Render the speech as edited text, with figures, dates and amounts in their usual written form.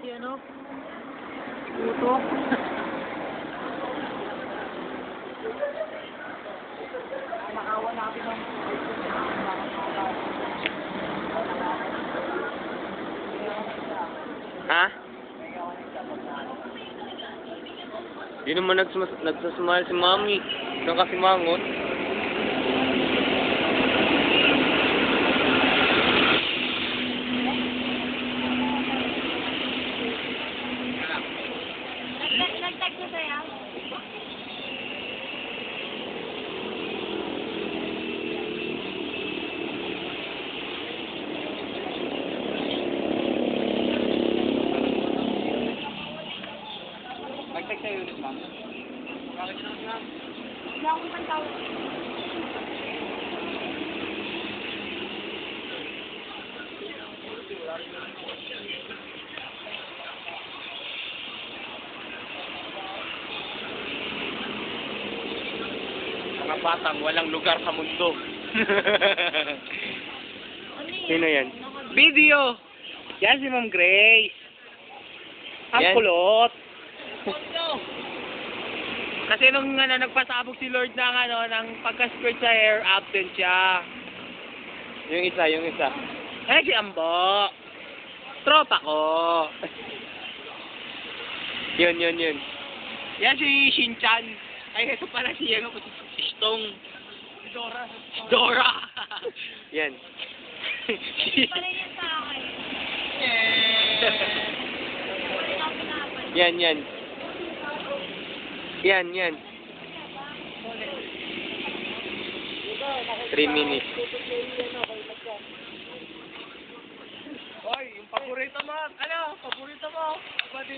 Si ano? Puto. Nakawa natin ng Ha? Di naman nagsasmile si Mami. Nakasimangot. Nagtag ko sa'yo. Nagtag sa'yo ulit, ma'am. Bakit yun, ma'am? Wala akong pantawag. Mga batang walang lugar sa mundo. Ano yan? Sino yan? Video! Yan si Ma'am Grace. Ang Yan. kulot. Kasi nung nagpasabog si Lord ng pagka-squirt sa hair, absent siya. Yung isa. Eh, si Ambo. Tropa ko. Yun. Yan si Shinchan. Ay, ito pala si Stong. Dora. Yan. Pala yan sa akin. Yan. 3 minutes. Oy, yung paborito mo. Ano? Paborito mo? Badi.